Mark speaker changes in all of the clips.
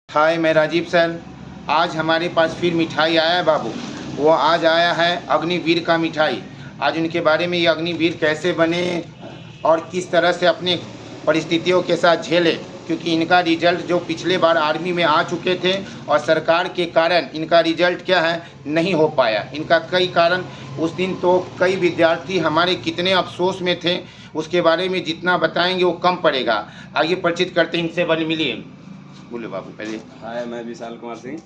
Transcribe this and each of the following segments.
Speaker 1: हाय, मैं राजीव सर। आज हमारे पास फिर मिठाई आया है बाबू। वो आज आया है अग्निवीर का मिठाई। आज उनके बारे में ये अग्निवीर कैसे बने और किस तरह से अपने परिस्थितियों के साथ झेले, क्योंकि इनका रिजल्ट जो पिछले बार आर्मी में आ चुके थे और सरकार के कारण इनका रिजल्ट क्या है नहीं हो पाया। इनका कई कारण, उस दिन तो कई विद्यार्थी हमारे कितने अफसोस में थे, उसके बारे में जितना बताएंगे वो कम पड़ेगा। आइए परिचित करते हैं इनसे। बने मिलिए, बोले बाबू पहले।
Speaker 2: हाय, मैं विशाल कुमार सिंह।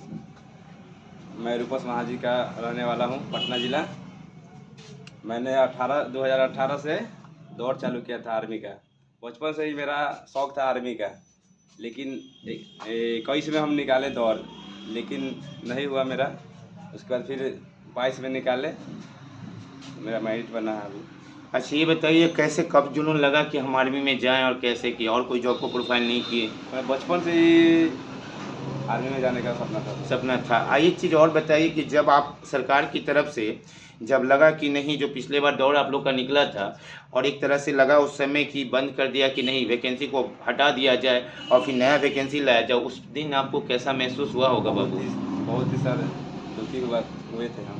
Speaker 2: मैं रूपस महाजी का रहने वाला हूँ, पटना ज़िला। मैंने 2018 से दौड़ चालू किया था आर्मी का। बचपन से ही मेरा शौक़ था आर्मी का, लेकिन 21 में हम निकाले दौड़, लेकिन नहीं हुआ मेरा। उसके बाद फिर 22 में निकाले, मेरा मेरिट बना है अभी।
Speaker 1: अच्छा, ये बताइए कैसे कब जुनून लगा कि हम आर्मी में जाएं और कैसे किए, और कोई जॉब को प्रोफाइल नहीं किए?
Speaker 2: मैं बचपन से ही आर्मी में जाने का
Speaker 1: सपना था। एक चीज़ और बताइए कि जब आप सरकार की तरफ से जब लगा कि नहीं, जो पिछले बार दौड़ आप लोग का निकला था और एक तरह से लगा उस समय कि बंद कर दिया कि नहीं, वैकेंसी को हटा दिया जाए और फिर नया वैकेंसी लाया जाए, उस दिन आपको कैसा महसूस हुआ होगा बाबू?
Speaker 2: बहुत ही सारे दुखी हुए थे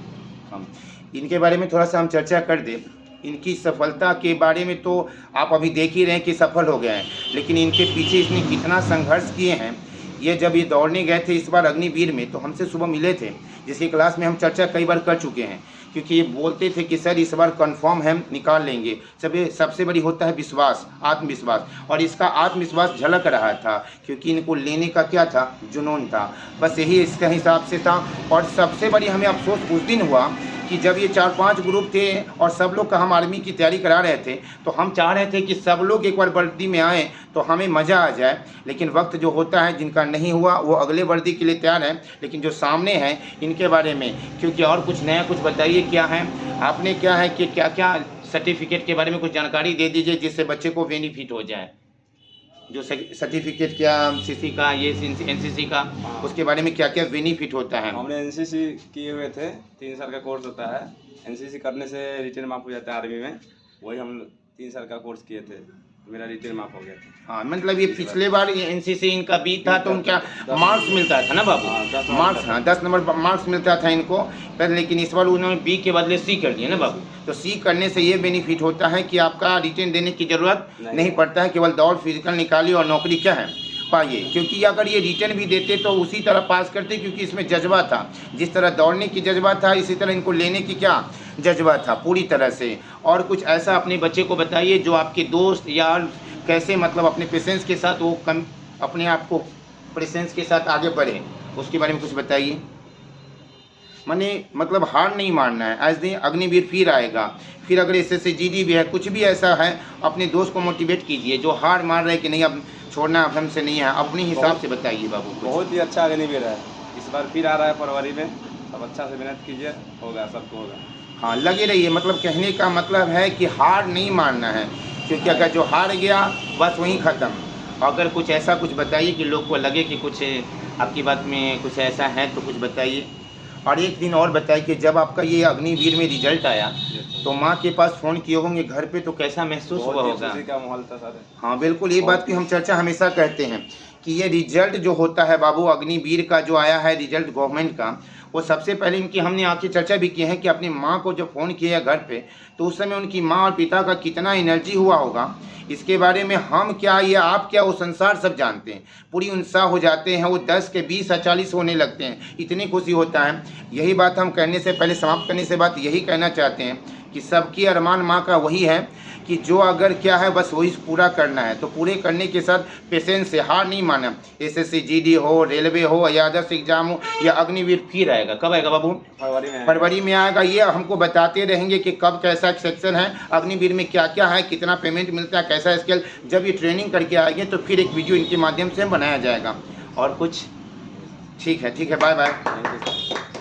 Speaker 2: हम।
Speaker 1: इनके बारे में थोड़ा सा हम चर्चा कर दें। इनकी सफलता के बारे में तो आप अभी देख ही रहे हैं कि सफल हो गए हैं, लेकिन इनके पीछे इसने कितना संघर्ष किए हैं। ये जब ये दौड़ने गए थे इस बार अग्निवीर में, तो हमसे सुबह मिले थे, जिसकी क्लास में हम चर्चा कई बार कर चुके हैं, क्योंकि ये बोलते थे कि सर इस बार कंफर्म हम निकाल लेंगे। सबसे बड़ी होता है विश्वास, आत्मविश्वास, और इसका आत्मविश्वास झलक रहा था, क्योंकि इनको लेने का क्या था, जुनून था। बस यही इसके हिसाब से था। और सबसे बड़ी हमें अफसोस उस दिन हुआ कि जब ये 4-5 ग्रुप थे और सब लोग का हम आर्मी की तैयारी करा रहे थे, तो हम चाह रहे थे कि सब लोग एक बार वर्दी में आएँ तो हमें मज़ा आ जाए। लेकिन वक्त जो होता है, जिनका नहीं हुआ वो अगले वर्दी के लिए तैयार है। लेकिन जो सामने हैं इनके बारे में, क्योंकि और कुछ नया कुछ बताइए, क्या है आपने, क्या है कि क्या क्या सर्टिफिकेट के बारे में कुछ जानकारी दे दीजिए, जिससे बच्चे को बेनिफिट हो जाए। जो सर्टिफिकेट क्या सीसी का, ये एनसीसी का, उसके बारे में क्या क्या बेनिफिट होता है?
Speaker 2: हमने एनसीसी किए हुए थे, 3 साल का कोर्स होता है। एनसीसी करने से रिटर्न माफ हो जाता है आर्मी में, वही हम 3 साल का कोर्स किए थे, मेरा रिटर्न माफ हो गया था।
Speaker 1: हाँ, मतलब ये पिछले बार ये एनसीसी इनका बी था तो उनका मार्क्स मिलता था ना बाबू? मार्क्स, हाँ 10 नंबर मार्क्स मिलता था इनको, पर लेकिन इस बार उन्होंने बी के बदले सी कर दिया ना बाबू। तो सी करने से ये बेनिफिट होता है कि आपका रिटर्न देने की ज़रूरत नहीं पड़ता है, केवल दौड़ फिजिकल निकालिए और नौकरी क्या है पाइए। क्योंकि अगर ये रिटर्न भी देते तो उसी तरह पास करते, क्योंकि इसमें जज्बा था। जिस तरह दौड़ने की जज्बा था, इसी तरह इनको लेने की क्या जज्बा था पूरी तरह से। और कुछ ऐसा अपने बच्चे को बताइए जो आपके दोस्त या कैसे, मतलब अपने पेशेंस के साथ वो अपने आप को पेशेंस के साथ आगे बढ़े, उसके बारे में कुछ बताइए। मतलब हार नहीं मानना है। आज दिन अग्निवीर फिर आएगा, फिर अगर एसएससी जीडी भी है, कुछ भी ऐसा है, अपने दोस्त को मोटिवेट कीजिए जो हार मान रहे कि नहीं अब छोड़ना अब हमसे नहीं है, अपने हिसाब से बताइए बाबू।
Speaker 2: बहुत ही अच्छा अग्निवीर है, इस बार फिर आ रहा है फरवरी में। सब अच्छा से मेहनत कीजिए, होगा, सबको होगा।
Speaker 1: हाँ, लगे रहिए। मतलब कहने का मतलब है कि हार नहीं मानना है, क्योंकि अगर जो हार गया बस वहीं ख़त्म। अगर कुछ ऐसा कुछ बताइए कि लोग को लगे कि कुछ आपकी बात में कुछ ऐसा है तो कुछ बताइए। और एक दिन और बताइए कि जब आपका ये अग्निवीर में रिजल्ट आया तो माँ के पास फ़ोन किए होंगे घर पे, तो कैसा महसूस हुआ होगा?
Speaker 2: खुशी का माहौल था सर।
Speaker 1: हाँ बिल्कुल, ये बात की हम चर्चा हमेशा कहते हैं कि ये रिजल्ट जो होता है बाबू, अग्निवीर का जो आया है रिजल्ट गवर्नमेंट का, वो सबसे पहले इनकी हमने आपकी चर्चा भी की है कि अपनी माँ को जब फ़ोन किया घर पे, तो उस समय उनकी माँ और पिता का कितना एनर्जी हुआ होगा, इसके बारे में हम क्या, ये आप क्या, वो संसार सब जानते हैं। पूरी उत्साह हो जाते हैं, वो 10 के 20 या 40 होने लगते हैं, इतनी खुशी होता है। यही बात हम कहने से पहले, समाप्त करने से बात यही कहना चाहते हैं कि सबकी अरमान माँ का वही है कि जो अगर क्या है बस वही पूरा करना है, तो पूरे करने के साथ पेशेंस से हार नहीं माना। एसएससी जीडी हो, रेलवे हो या अदर्स एग्जाम हो, या अग्निवीर फिर आएगा। कब आएगा बाबू? फरवरी में आएगा। ये हमको बताते रहेंगे कि कब कैसा सेक्शन है, अग्निवीर में क्या क्या है, कितना पेमेंट मिलता है, कैसा स्केल। जब ये ट्रेनिंग करके आएंगे तो फिर एक वीडियो इनके माध्यम से बनाया जाएगा। और कुछ ठीक है, बाय बाय।